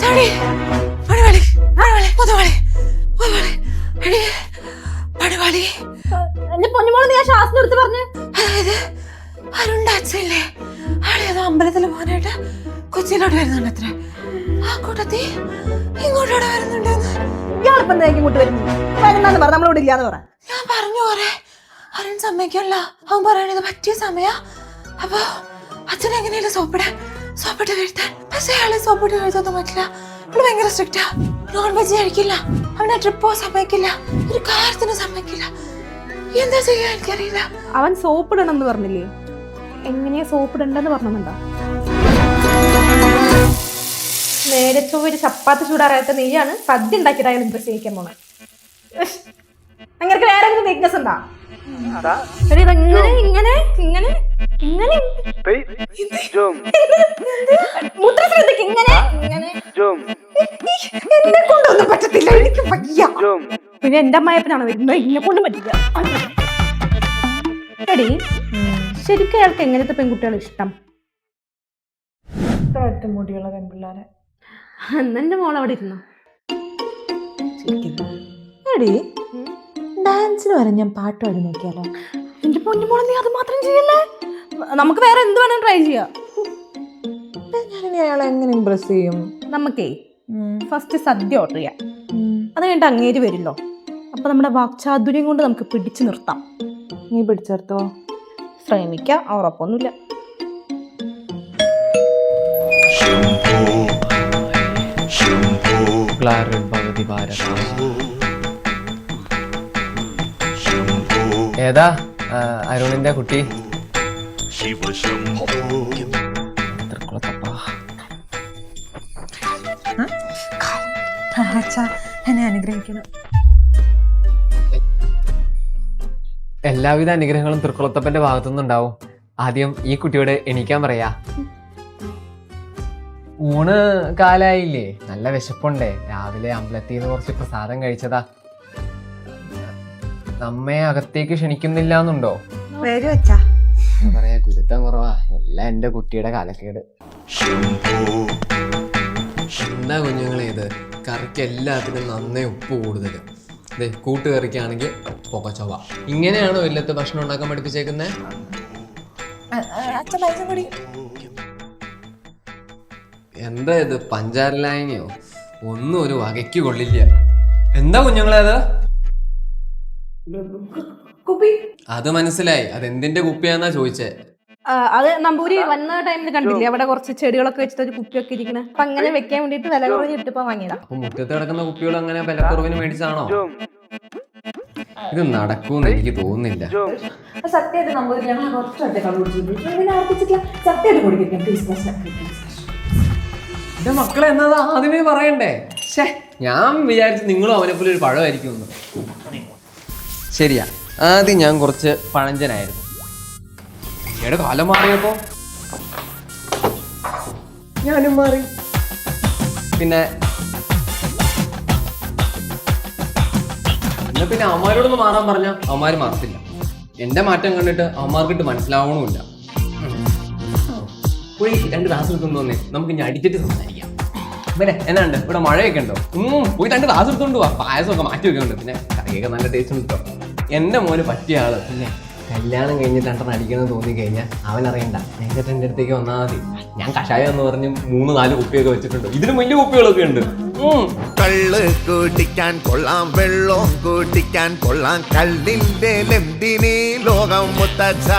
Sorry. Padivali. Padivali. Padivali. എന്റെ പൊന്നുമോളെ നീ ആ ശാസ്ത്രം എടുത്ത് പറഞ്ഞു. അതായത് അരുണിന്റെ അച്ഛല്ലേ ആളേതോ അമ്പലത്തിൽ പോകാനായിട്ട് കൊച്ചിയിലോട്ട് വരുന്നുണ്ട് അത്ര. ആ കൂട്ടത്തിൽ ഇങ്ങോട്ടോടെ വരുന്നുണ്ടെന്ന്. ഇയാളിപ്പം എന്താ ഇങ്ങോട്ട് വരുന്നു? വരുന്നാന്ന് പറ, നമ്മളിവിടെ ഇല്ലാന്ന് പറ. ഞാൻ പറഞ്ഞു പോരെ, അരുൺ സമ്മതിക്കല്ല. അവൻ പറയണത് പറ്റിയ സമയ. അപ്പൊ അച്ഛൻ എങ്ങനെയല്ലേ സോപ്പിട്ട് വീഴ്ത്താൻ. പക്ഷെ അയാളെ സോപ്പിട്ട് വീഴ്ത്താൻ പറ്റില്ല. അവള് ഭയങ്കര സ്ട്രിക്റ്റാ. നോൺ വെജ് കഴിക്കില്ല, അവനെ ട്രിപ്പോ സമ്മതിക്കില്ല, ഒരു കാര്യത്തിന് സമ്മതിക്കില്ല. എന്താ ചെയ്യാൻ എനിക്കറിയില്ല. അവൻ സോപ്പിടണമെന്ന് പറഞ്ഞില്ലേ? എങ്ങനെയാ സോപ്പിടണ്ടെന്ന് പറഞ്ഞുണ്ടോ? നേരെ ഒരു ചപ്പാത്തി ചൂടാറായിട്ട് നീയാണ് സദ്യ ഉണ്ടാക്കിയിട്ട് അയാൾ ഇമ്പ്രസ് ചെയ്യിക്കാൻ പോണേ. അങ്ങനെ വേറെ എന്തെങ്കിലും വീക്ക്നെസ് ഉണ്ടാ? പറ്റത്തില്ല, എനിക്ക് വയ്യ. പിന്നെ എന്റെ അമ്മായപ്പനാണ് വരുന്നത്, ഇന്നെ കൊണ്ടും പറ്റില്ല. എടി ശരിക്കും അയാൾക്ക് എങ്ങനത്തെ പെൺകുട്ടികളെ ഇഷ്ടം? മുടിയുള്ള പെൺപിള്ളേരെ. എന്നെ മോൾ അവിടെ ഇരുന്നു. എടി ഡാൻസിന് വരെ ഞാൻ പാട്ട് പാടി നോക്കിയാലോ? എന്റെ പൊന്നുമോളെ നീ അത് മാത്രം ചെയ്യല്ലേ, നമുക്ക് വേറെ എന്ത് വേണം ട്രൈ ചെയ്യാം. ഞാനിനി അയാളെ എങ്ങനെ ഇംപ്രസ് ചെയ്യും? നമുക്കേ ഫസ്റ്റ് സദ്യ ഓർഡർ ചെയ്യാം. അത് കഴിഞ്ഞിട്ട് അങ്ങേര് വരില്ലോ. അപ്പൊ നമ്മുടെ വാക്ചാതുര്യം കൊണ്ട് നമുക്ക് പിടിച്ചു നിർത്താം. നീ പിടിച്ചെടുത്തോ? ശ്രമിക്കാം, ഉറപ്പൊന്നുമില്ല. ഏതാ അരുണിന്റെ കുട്ടി? എന്നെ അനുഗ്രഹിക്കണം. എല്ലാവിധ അനുഗ്രഹങ്ങളും തൃക്കുളത്തപ്പന്റെ ഭാഗത്തുനിന്നുണ്ടാവും. ആദ്യം ഈ കുട്ടിയോട് എണീക്കാൻ പറയാ. ഊണ് കാലായില്ലേ, നല്ല വിശപ്പുണ്ടേ. രാവിലെ അമ്പലത്തിൽ നിന്ന് കുറച്ച് പ്രസാദം കഴിച്ചതാ. നമ്മെ അകത്തേക്ക് ക്ഷണിക്കുന്നില്ല എന്നുണ്ടോ? പറയാ ഗുരുത്തം കുറവാ. എല്ലാം എന്റെ കുട്ടിയുടെ കാലക്കേട്. എന്താ കുഞ്ഞുങ്ങളെ ഇത്? കറിക്ക് എല്ലാത്തിനും നന്നേ ഉപ്പ് കൂടുതൽ. കൂട്ടുകറിക്കാണെങ്കിൽ പൊക്കച്ചോവ. ഇങ്ങനെയാണോ ഇല്ലത്തെ ഭക്ഷണം ഉണ്ടാക്കാൻ പഠിപ്പിച്ചേക്കുന്നേ? എന്താ ഇത്, പഞ്ചാരലായനിയോ? ഒന്നും ഒരു വകയ്ക്ക് കൊള്ളില്ല. എന്താ കുഞ്ഞുങ്ങളെ അത്? അത് മനസ്സിലായി. അതെന്തിന്റെ കുപ്പിയാന്നാ ചോദിച്ചേ? അത് നമ്പൂരി വന്ന ടൈമിൽ കണ്ടില്ലേ, അവിടെ കുറച്ച് ചെടികളൊക്കെ വെച്ചിട്ട് ഒരു കുപ്പിയൊക്കെ ഇരിക്കണേ. അപ്പൊ അങ്ങനെ വെക്കാൻ വേണ്ടിട്ട് വില കുറഞ്ഞ് ഇട്ടിപ്പോ വാങ്ങിയതാ. അപ്പൊ മുറ്റത്ത് കിടക്കുന്ന കുപ്പികൾ അങ്ങനെ വിലക്കുറവിന് മേടിച്ചാണോ? ഇത് നടക്കൂന്ന് എനിക്ക് തോന്നുന്നില്ല. എന്റെ മക്കളെ എന്നത് ആദ്യമേ പറയണ്ടേ? ഞാൻ വിചാരിച്ചു നിങ്ങളും അവനെ പോലെ ഒരു പഴമായിരിക്കും. ശരിയാ, ആദ്യം ഞാൻ കുറച്ച് പഴഞ്ചനായിരുന്നു. ഈയുടെ കാലം മാറിയപ്പോ ഞാനും മാറി. പിന്നെ അമ്മമാരോടൊന്ന് മാറാൻ പറഞ്ഞ അമ്മമാര് മാറത്തില്ല. എന്റെ മാറ്റം കണ്ടിട്ട് അമ്മമാർക്കിട്ട് മനസ്സിലാവണമില്ല. പോയി 2 ഗ്ലാസ് എടുത്തോണ്ട് വന്നേ, നമുക്ക് ഇനി അടിച്ചിട്ട് സംസാരിക്കാം. പിന്നെ എന്നാണ്ട് ഇവിടെ മഴയൊക്കെ ഉണ്ടോ? പോയി 2 ഗ്ലാസ് എടുത്തോണ്ട് പോവാ. പായസമൊക്കെ മാറ്റി വെക്കുന്നുണ്ട്. പിന്നെ കറിയൊക്കെ നല്ല ടേസ്റ്റ് ഉണ്ട് കേട്ടോ. എന്റെ മോന് പറ്റിയ ആള്. പിന്നെ കല്യാണം കഴിഞ്ഞിട്ട് 2 അടിക്കണമെന്ന് തോന്നിക്കഴിഞ്ഞാൽ അവൻ അറിയണ്ട, നേരത്തെ എൻ്റെ അടുത്തേക്ക് വന്നാൽ മതി. ഞാൻ കഷായം എന്ന് പറഞ്ഞ് 3-4 കുപ്പിയൊക്കെ വെച്ചിട്ടുണ്ട്. ഇതിലും വലിയ കുപ്പികളൊക്കെ ഉണ്ട്. കള്ള് കൂട്ടിക്കാൻ കൊള്ളാം, വെള്ളം കൂട്ടിക്കാൻ കൊള്ളാം, കള്ളിന്റെ ലെന്തിനീ ലോകം മുത്തച്ഛ.